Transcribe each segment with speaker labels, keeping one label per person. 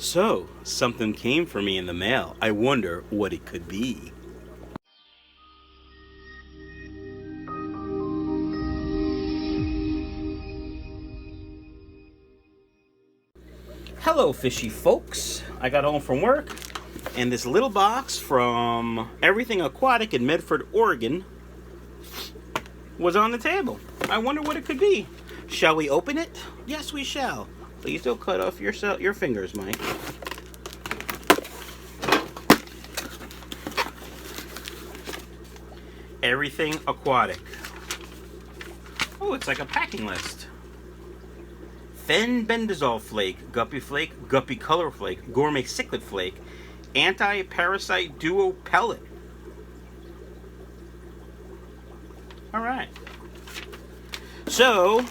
Speaker 1: So, something came for me in the mail. I wonder what it could be. Hello, fishy folks. I got home from work, and this little box from Everything Aquatic in Medford, Oregon, was on the table. I wonder what it could be. Shall we open it? Yes, we shall. Please don't cut off your fingers, Mike. Everything Aquatic. Oh, it's like a packing list. Fenbendazole Flake, Guppy Color Flake, Gourmet Cichlid Flake, Anti-Parasite Duo Pellet. Alright. So,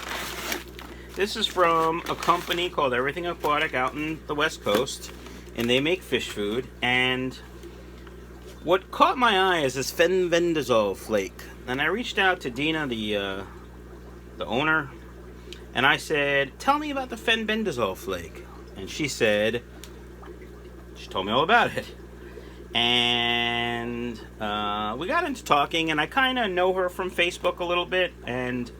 Speaker 1: this is from a company called Everything Aquatic out in the West Coast, and they make fish food. And what caught my eye is this Fenbendazole Flake. And I reached out to Dena, the owner, and I said, tell me about the Fenbendazole Flake. And she told me all about it. And we got into talking, and I kind of know her from Facebook a little bit. And,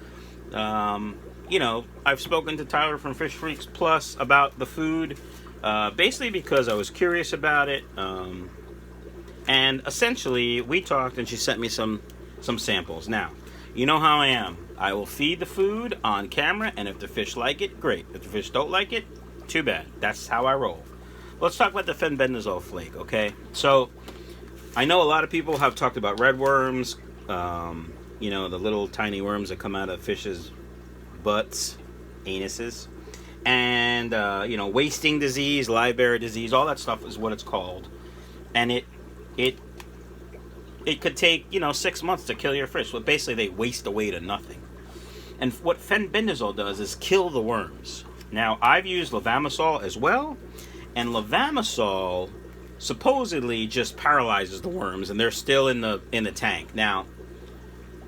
Speaker 1: you know, I've spoken to Tyler from Fish Freaks Plus about the food, basically because I was curious about it. And essentially, we talked, and she sent me some samples. Now, you know how I am. I will feed the food on camera, and if the fish like it, great. If the fish don't like it, too bad. That's how I roll. Let's talk about the Fenbendazole Flake, okay? So, I know a lot of people have talked about red worms, you know, the little tiny worms that come out of fish's butts, anuses, and, you know, wasting disease, live bearer disease, all that stuff is what it's called. And it could take, you know, 6 months to kill your fish. So basically, they waste away to nothing. And what fenbendazole does is kill the worms. Now, I've used levamisole as well, and levamisole supposedly just paralyzes the worms, and they're still in the tank. Now,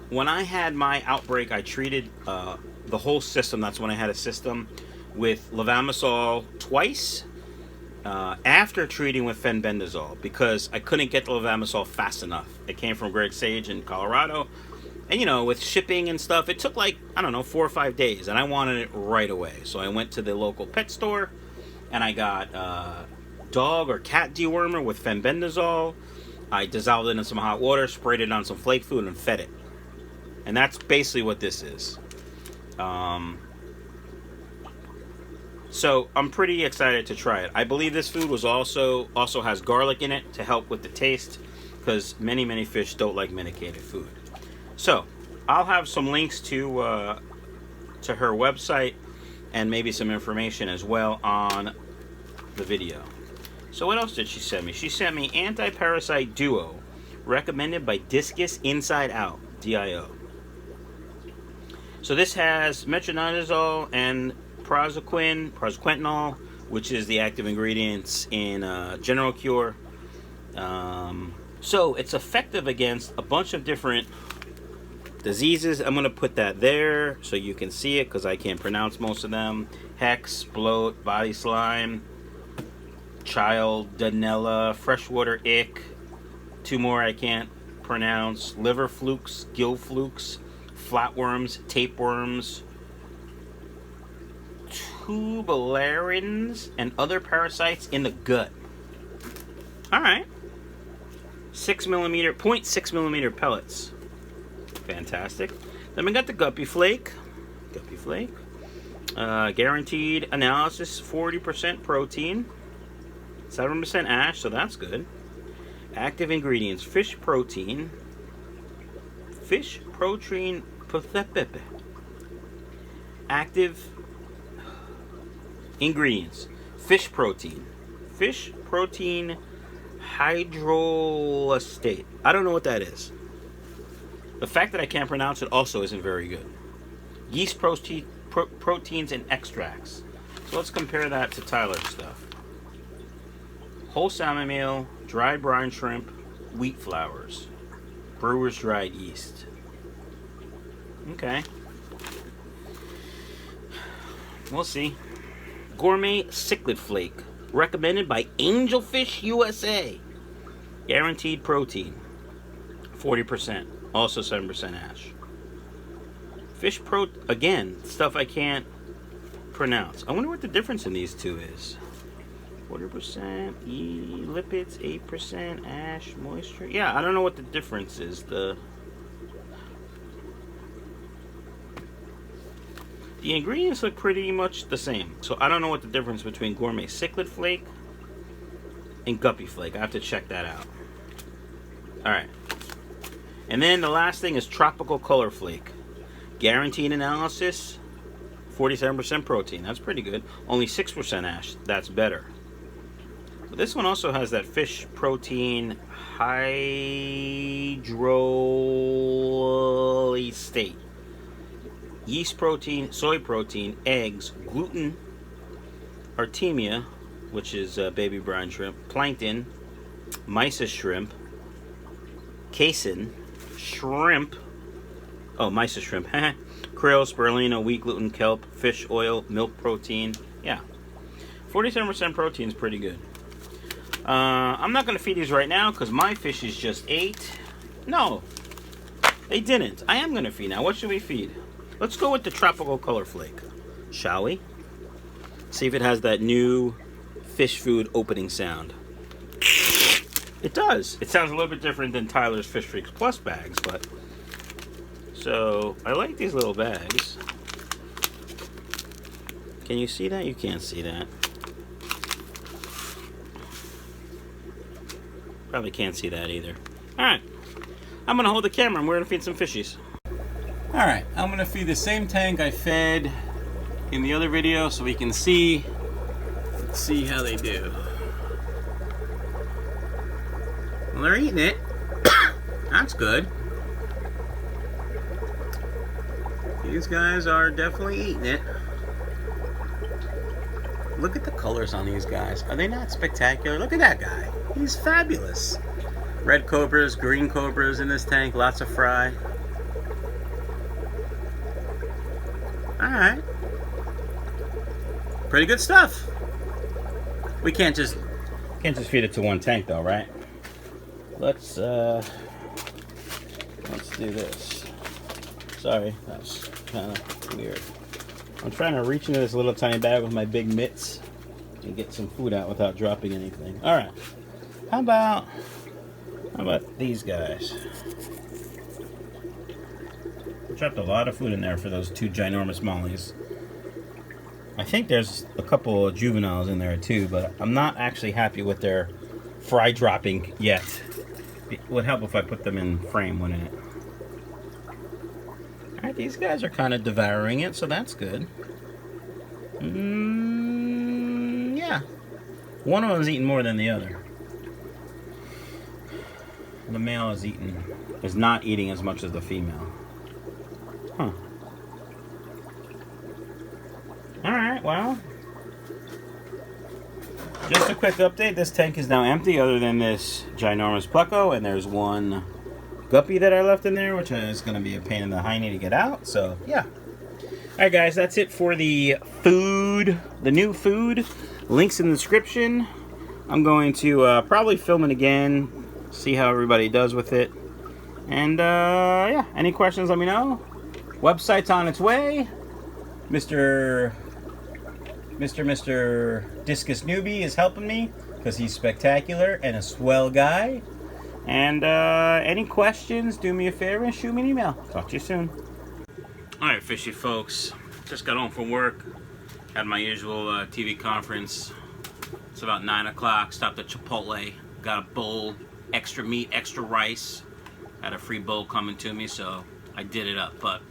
Speaker 1: when I had my outbreak, I treated the whole system. That's when I had a system with levamisole twice after treating with fenbendazole, because I couldn't get the levamisole fast enough. It came from Greg Sage in Colorado. And, you know, with shipping and stuff, it took like, I don't know, 4 or 5 days. And I wanted it right away. So I went to the local pet store, and I got dog or cat dewormer with fenbendazole. I dissolved it in some hot water, sprayed it on some flake food, and fed it. And that's basically what this is. So I'm pretty excited to try it. I believe this food was also has garlic in it to help with the taste, because many fish don't like medicated food. So I'll have some links to her website and maybe some information as well on the video. So what else did she send me? She sent me Anti-Parasite Duo, recommended by Discus Inside Out, DIO. So this has Metronidazole and Praziquantel, which is the active ingredients in General Cure. So it's effective against a bunch of different diseases. I'm going to put that there so you can see it, because I can't pronounce most of them. Hex, bloat, body slime, child, Dena, freshwater ick, 2 more I can't pronounce, liver flukes, gill flukes, flatworms, tapeworms, tubularins, and other parasites in the gut. Alright. 0.6 millimeter pellets. Fantastic. Then we got the Guppy Flake. Guaranteed analysis, 40% protein, 7% ash, so that's good. Active ingredients, fish protein, active ingredients, fish protein hydrolysate. I don't know what that is. The fact that I can't pronounce it also isn't very good. Yeast proteins and extracts. So let's compare that to Tyler's stuff. Whole salmon meal, dried brine shrimp, wheat flours, brewer's dried yeast. Okay. We'll see. Gourmet Cichlid Flake. Recommended by Angelfish USA. Guaranteed protein. 40%. Also 7% ash. Fish pro... Again, stuff I can't pronounce. I wonder what the difference in these two is. 40% lipids, 8% ash, moisture. Yeah, I don't know what the difference is. The ingredients look pretty much the same. So I don't know what the difference between Gourmet Cichlid Flake and Guppy Flake. I have to check that out. Alright. And then the last thing is Tropical Color Flake. Guaranteed analysis, 47% protein. That's pretty good. Only 6% ash. That's better. But this one also has that fish protein hydrolysate. Yeast protein, soy protein, eggs, gluten, artemia, which is baby brine shrimp, plankton, mysis shrimp, casein, shrimp, mysis shrimp, krill, spirulina, wheat gluten, kelp, fish oil, milk protein. Yeah, 47% protein is pretty good. I'm not going to feed these right now because my fishes just ate. No, they didn't. I am going to feed now. What should we feed? Let's go with the Tropical Color Flake, shall we? See if it has that new fish food opening sound. It does. It sounds a little bit different than Tyler's Fish Freaks Plus bags, but... So, I like these little bags. Can you see that? You can't see that. Probably can't see that either. Alright. I'm going to hold the camera and we're going to feed some fishies. Alright, I'm going to feed the same tank I fed in the other video so we can see how they do. Well, they're eating it. That's good. These guys are definitely eating it. Look at the colors on these guys. Are they not spectacular? Look at that guy. He's fabulous. Red cobras, green cobras in this tank. Lots of fry. Alright. Pretty good stuff. We can't just feed it to one tank though, right? Let's do this. Sorry, that was kind of weird. I'm trying to reach into this little tiny bag with my big mitts and get some food out without dropping anything. Alright. How about these guys? I dropped a lot of food in there for those two ginormous mollies. I think there's a couple of juveniles in there too, but I'm not actually happy with their fry dropping yet. It would help if I put them in frame, wouldn't it? Alright, these guys are kind of devouring it, so that's good. Yeah. One of them's eating more than the other. The male is not eating as much as the female. Huh. Alright, well. Just a quick update. This tank is now empty other than this ginormous pleco, and there's one guppy that I left in there, which is going to be a pain in the hiney to get out. So, yeah. Alright, guys, that's it for the food, the new food. Links in the description. I'm going to probably film it again, see how everybody does with it. And, yeah, any questions, let me know. Website's on its way. Mr. Discus Newbie is helping me because he's spectacular and a swell guy. And any questions, do me a favor and shoot me an email. Talk to you soon. Alright, fishy folks. Just got home from work. Had my usual TV conference. It's about 9 o'clock. Stopped at Chipotle. Got a bowl. Extra meat, extra rice. Had a free bowl coming to me, so I did it up. But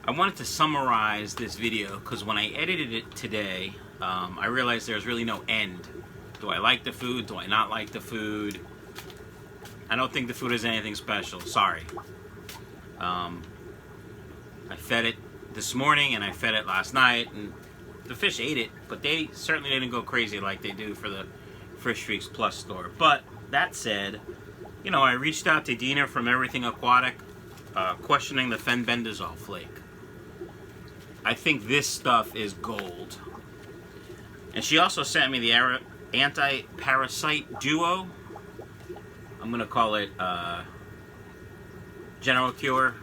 Speaker 1: I wanted to summarize this video because when I edited it today, I realized there's really no end. Do I like the food? Do I not like the food? I don't think the food is anything special. Sorry. I fed it this morning and I fed it last night, and the fish ate it, but they certainly didn't go crazy like they do for the Fish Freaks Plus store. But that said, you know, I reached out to Dena from Everything Aquatic, questioning the Fenbendazole Flake. I think this stuff is gold. And she also sent me the anti-parasite duo. I'm going to call it General Cure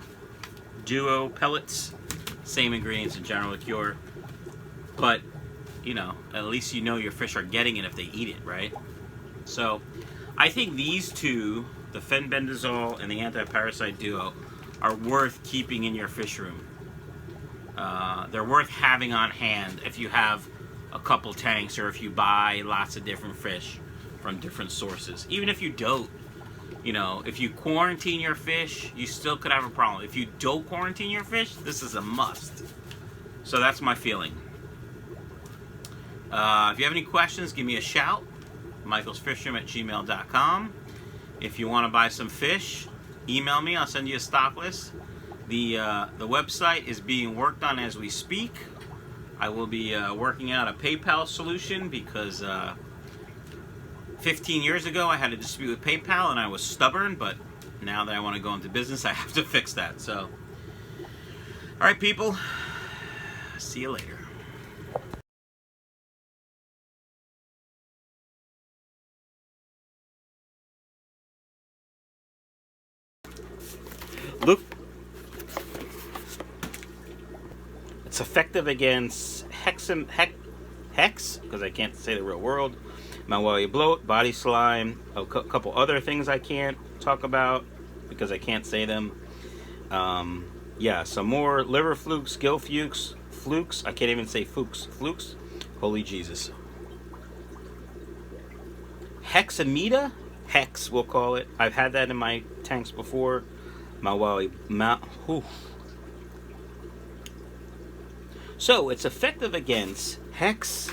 Speaker 1: Duo Pellets. Same ingredients in General Cure. But, you know, at least you know your fish are getting it if they eat it, right? So, I think these two, the Fenbendazole and the anti-parasite duo, are worth keeping in your fish room. They're worth having on hand if you have a couple tanks or if you buy lots of different fish from different sources. Even if you don't, you know, if you quarantine your fish, you still could have a problem. If you don't quarantine your fish, this is a must. So that's my feeling. If you have any questions, give me a shout. michaelsfishroom@gmail.com. If you want to buy some fish, email me. I'll send you a stock list. The website is being worked on as we speak. I will be working out a PayPal solution because 15 years ago I had a dispute with PayPal and I was stubborn, but now that I want to go into business, I have to fix that. So, all right, people. See you later. Look, it's effective against hex, because I can't say the real word, Malawi bloat, body slime, a couple other things I can't talk about because I can't say them. Yeah, some more liver flukes, gill flukes, I can't even say flukes, holy Jesus. Hexamida, hex we'll call it. I've had that in my tanks before. So it's effective against hex,